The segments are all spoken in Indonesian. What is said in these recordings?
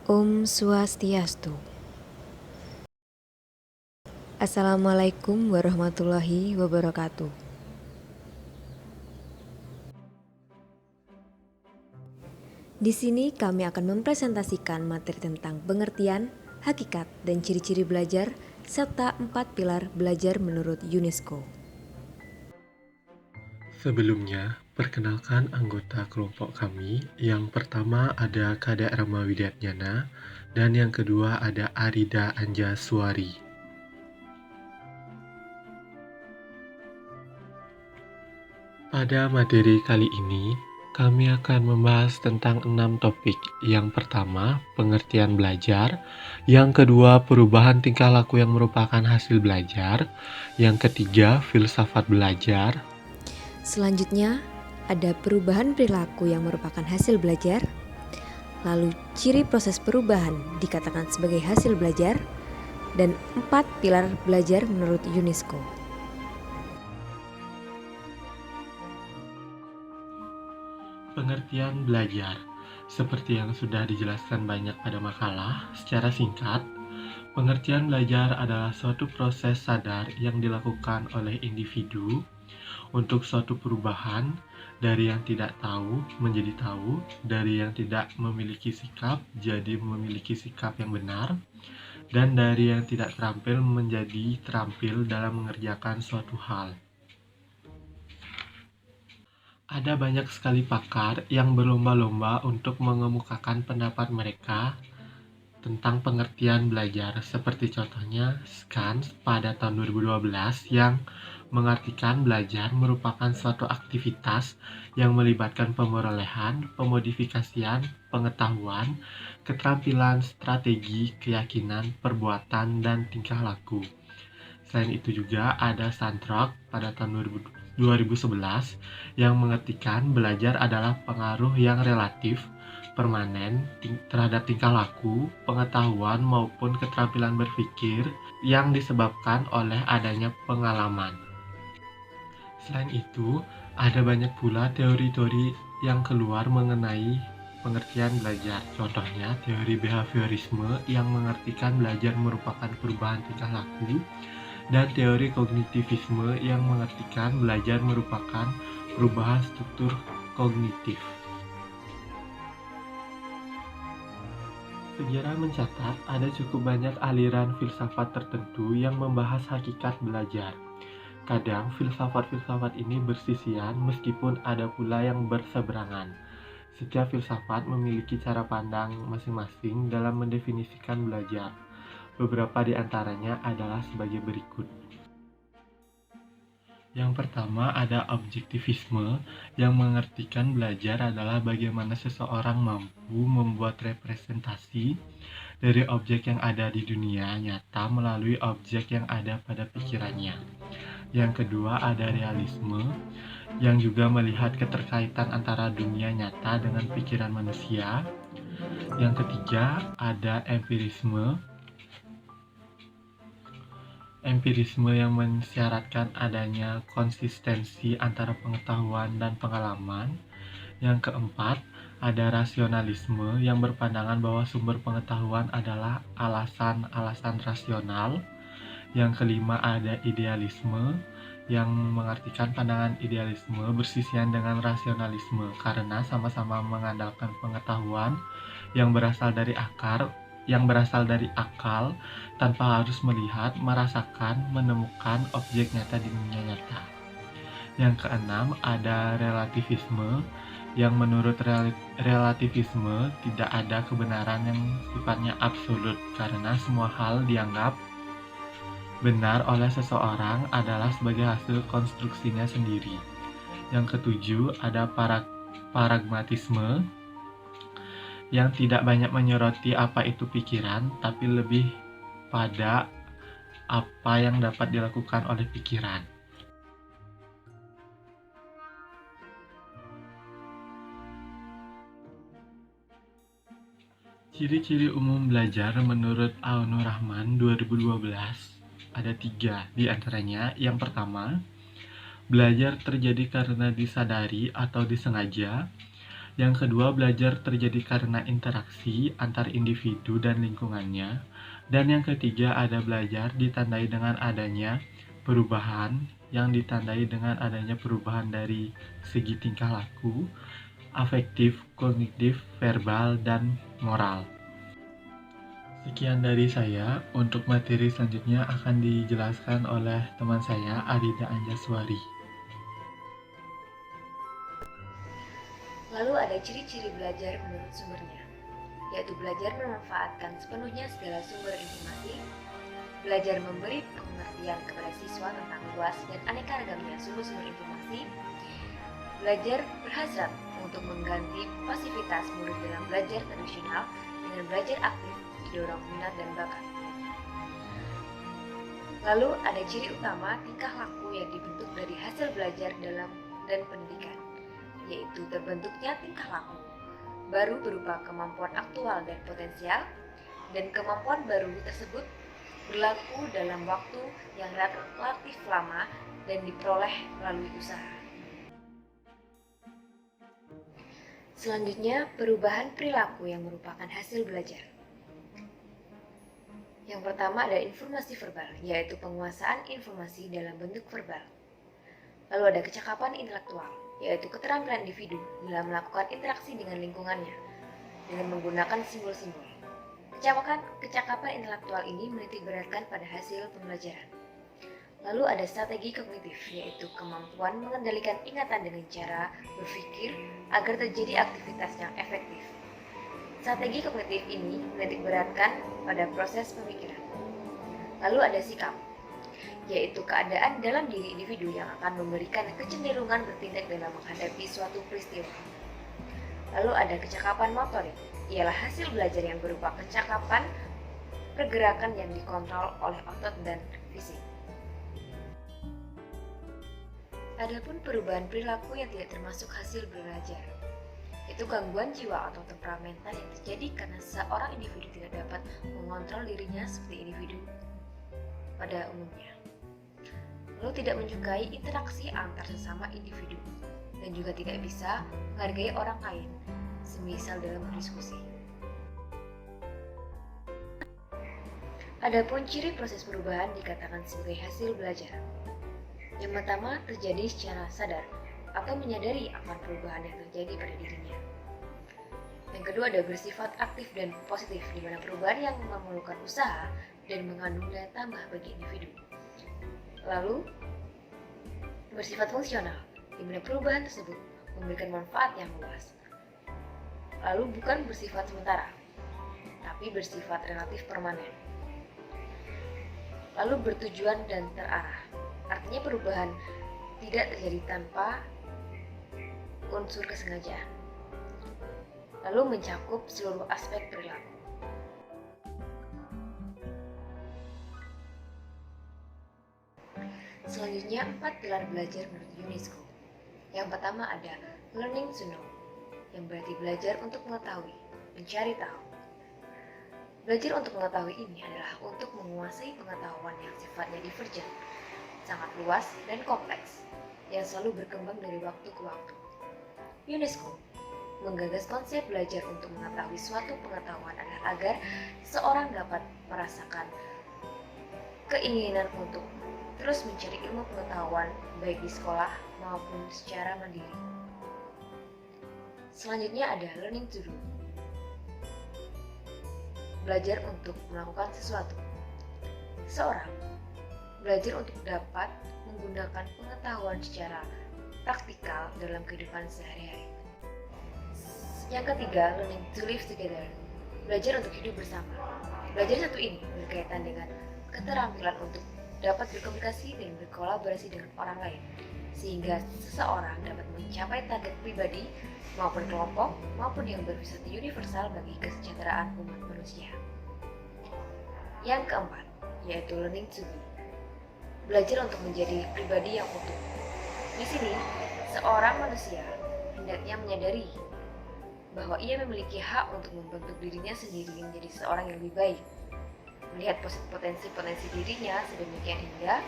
Om Swastiastu. Assalamualaikum warahmatullahi wabarakatuh. Di sini kami akan mempresentasikan materi tentang pengertian, hakikat, dan ciri-ciri belajar, serta 4 pilar belajar menurut UNESCO. Sebelumnya, perkenalkan anggota kelompok kami. Yang pertama ada Kadek Rama Widyatnyana, dan yang kedua ada Arida Anjaswari. Pada materi kali ini, kami akan membahas tentang 6 topik. Yang pertama, pengertian belajar. Yang kedua, perubahan tingkah laku yang merupakan hasil belajar. Yang ketiga, filsafat belajar. Selanjutnya, ada perubahan perilaku yang merupakan hasil belajar. Lalu, ciri proses perubahan dikatakan sebagai hasil belajar. Dan 4 pilar belajar menurut UNESCO. Pengertian belajar, seperti yang sudah dijelaskan banyak pada makalah, secara singkat, pengertian belajar adalah suatu proses sadar yang dilakukan oleh individu untuk suatu perubahan dari yang tidak tahu menjadi tahu, dari yang tidak memiliki sikap jadi memiliki sikap yang benar, dan dari yang tidak terampil menjadi terampil dalam mengerjakan suatu hal. Ada banyak sekali pakar yang berlomba-lomba untuk mengemukakan pendapat mereka tentang pengertian belajar, seperti contohnya Skans pada tahun 2012 yang mengartikan belajar merupakan suatu aktivitas yang melibatkan pemerolehan, pemodifikasian, pengetahuan, keterampilan, strategi, keyakinan, perbuatan, dan tingkah laku. Selain itu juga ada Santrok pada tahun 2011 yang mengartikan belajar adalah pengaruh yang relatif, permanen terhadap tingkah laku, pengetahuan maupun keterampilan berpikir yang disebabkan oleh adanya pengalaman. Selain itu, ada banyak pula teori-teori yang keluar mengenai pengertian belajar. Contohnya, teori behaviorisme yang mengartikan belajar merupakan perubahan tingkah laku, dan teori kognitivisme yang mengartikan belajar merupakan perubahan struktur kognitif. Sejarah mencatat ada cukup banyak aliran filsafat tertentu yang membahas hakikat belajar. Kadang filsafat-filsafat ini bersisian meskipun ada pula yang berseberangan. Setiap filsafat memiliki cara pandang masing-masing dalam mendefinisikan belajar. Beberapa di antaranya adalah sebagai berikut. Yang pertama ada objektivisme yang mengartikan belajar adalah bagaimana seseorang mampu membuat representasi dari objek yang ada di dunia nyata melalui objek yang ada pada pikirannya. Yang kedua ada realisme yang juga melihat keterkaitan antara dunia nyata dengan pikiran manusia. Yang ketiga ada empirisme yang mensyaratkan adanya konsistensi antara pengetahuan dan pengalaman. Yang keempat, ada rasionalisme yang berpandangan bahwa sumber pengetahuan adalah alasan-alasan rasional. Yang kelima, ada idealisme yang mengartikan pandangan idealisme bersisian dengan rasionalisme karena sama-sama mengandalkan pengetahuan yang berasal dari akal tanpa harus melihat, merasakan, menemukan objek nyata di dunia nyata. Yang keenam ada relativisme yang menurut relativisme tidak ada kebenaran yang sifatnya absolut karena semua hal dianggap benar oleh seseorang adalah sebagai hasil konstruksinya sendiri. Yang ketujuh ada pragmatisme yang tidak banyak menyoroti apa itu pikiran, tapi lebih pada apa yang dapat dilakukan oleh pikiran. Ciri-ciri umum belajar menurut Aunur Rahman 2012 ada 3 di antaranya. Yang pertama, belajar terjadi karena disadari atau disengaja. Yang kedua, belajar terjadi karena interaksi antar individu dan lingkungannya. Dan yang ketiga, ada belajar ditandai dengan adanya perubahan, yang ditandai dengan adanya perubahan dari segi tingkah laku, afektif, kognitif, verbal, dan moral. Sekian dari saya. Untuk materi selanjutnya akan dijelaskan oleh teman saya, Arida Anjaswari. Lalu ada ciri-ciri belajar menurut sumbernya, yaitu belajar memanfaatkan sepenuhnya segala sumber informasi, belajar memberi pengertian kepada siswa tentang luas dan aneka ragamnya sumber-sumber informasi, belajar berhasrat untuk mengganti pasivitas murid dalam belajar tradisional dengan belajar aktif, didorong minat dan bakat. Lalu ada ciri utama tingkah laku yang dibentuk dari hasil belajar dalam dan pendidikan, yaitu terbentuknya tingkah laku baru berupa kemampuan aktual dan potensial, dan kemampuan baru tersebut berlaku dalam waktu yang relatif lama dan diperoleh melalui usaha. Selanjutnya, perubahan perilaku yang merupakan hasil belajar. Yang pertama ada informasi verbal, yaitu penguasaan informasi dalam bentuk verbal. Lalu ada kecakapan intelektual, yaitu keterampilan individu dalam melakukan interaksi dengan lingkungannya dengan menggunakan simbol-simbol. Kecakapan intelektual ini menitikberatkan pada hasil pembelajaran. Lalu ada strategi kognitif, yaitu kemampuan mengendalikan ingatan dengan cara berpikir agar terjadi aktivitas yang efektif. Strategi kognitif ini menitikberatkan pada proses pemikiran. Lalu ada sikap, yaitu keadaan dalam diri individu yang akan memberikan kecenderungan bertindak dalam menghadapi suatu peristiwa. Lalu ada kecakapan motorik, ialah hasil belajar yang berupa kecakapan pergerakan yang dikontrol oleh otot dan fisik. Adapun perubahan perilaku yang tidak termasuk hasil belajar, itu gangguan jiwa atau temperamental yang terjadi karena seorang individu tidak dapat mengontrol dirinya seperti individu pada umumnya. Lalu tidak menyukai interaksi antar sesama individu dan juga tidak bisa menghargai orang lain, semisal dalam berdiskusi. Adapun ciri proses perubahan dikatakan sebagai hasil belajar. Yang pertama, terjadi secara sadar atau menyadari akan perubahan yang terjadi pada dirinya. Yang kedua ada bersifat aktif dan positif, di mana perubahan yang memerlukan usaha dan mengandung nilai tambah bagi individu. Lalu, bersifat fungsional, di mana perubahan tersebut memberikan manfaat yang luas. Lalu bukan bersifat sementara, tapi bersifat relatif permanen. Lalu bertujuan dan terarah, artinya perubahan tidak terjadi tanpa unsur kesengajaan. Lalu mencakup seluruh aspek perilaku. Selanjutnya 4 pilar belajar menurut UNESCO. Yang pertama ada learning to know, yang berarti belajar untuk mengetahui, mencari tahu. Belajar untuk mengetahui ini adalah untuk menguasai pengetahuan yang sifatnya divergent, sangat luas dan kompleks, yang selalu berkembang dari waktu ke waktu. UNESCO menggagas konsep belajar untuk mengetahui suatu pengetahuan adalah agar seorang dapat merasakan keinginan untuk terus mencari ilmu pengetahuan baik di sekolah maupun secara mandiri. Selanjutnya ada learning to do, belajar untuk melakukan sesuatu. Seorang belajar untuk dapat menggunakan pengetahuan secara praktikal dalam kehidupan sehari-hari. Yang ketiga, learning to live together, belajar untuk hidup bersama. Belajar satu ini berkaitan dengan keterampilan untuk dapat berkomunikasi dan berkolaborasi dengan orang lain, sehingga seseorang dapat mencapai target pribadi maupun kelompok maupun yang bersifat universal bagi kesejahteraan umat manusia. Yang keempat, yaitu learning to be, belajar untuk menjadi pribadi yang utuh. Di sini, seorang manusia hendaknya menyadari bahwa ia memiliki hak untuk membentuk dirinya sendiri menjadi seorang yang lebih baik, melihat potensi-potensi dirinya sedemikian hingga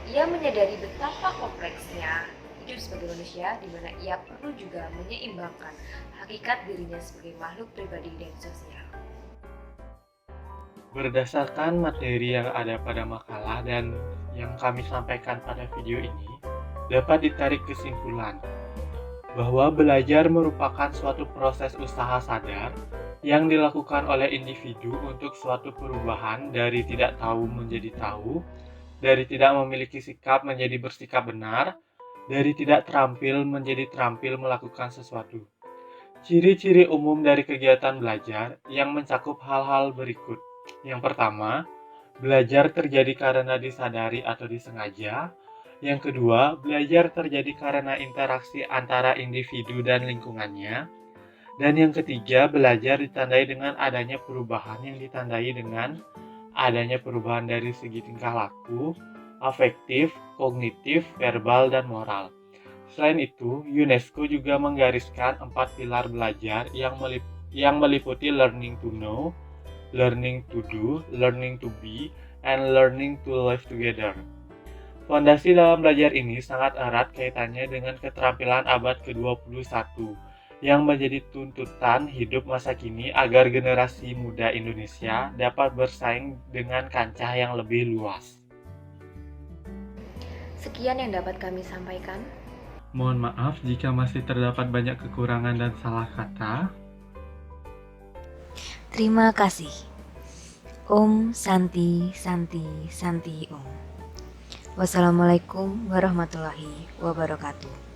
ia menyadari betapa kompleksnya hidup sebagai manusia di mana ia perlu juga menyeimbangkan hakikat dirinya sebagai makhluk pribadi dan sosial. Berdasarkan materi yang ada pada makalah dan yang kami sampaikan pada video ini, dapat ditarik kesimpulan bahwa belajar merupakan suatu proses usaha sadar yang dilakukan oleh individu untuk suatu perubahan dari tidak tahu menjadi tahu, dari tidak memiliki sikap menjadi bersikap benar, dari tidak terampil menjadi terampil melakukan sesuatu. Ciri-ciri umum dari kegiatan belajar yang mencakup hal-hal berikut. Yang pertama, belajar terjadi karena disadari atau disengaja. Yang kedua, belajar terjadi karena interaksi antara individu dan lingkungannya. Dan yang ketiga, belajar ditandai dengan adanya perubahan yang ditandai dengan adanya perubahan dari segi tingkah laku, afektif, kognitif, verbal, dan moral. Selain itu, UNESCO juga menggariskan 4 pilar belajar yang meliputi learning to know, learning to do, learning to be, and learning to live together. Fondasi dalam belajar ini sangat erat kaitannya dengan keterampilan abad ke-21 yang menjadi tuntutan hidup masa kini agar generasi muda Indonesia dapat bersaing dengan kancah yang lebih luas. Sekian yang dapat kami sampaikan. Mohon maaf jika masih terdapat banyak kekurangan dan salah kata. Terima kasih. Om Santi Santi Santi Om. Wassalamualaikum warahmatullahi wabarakatuh.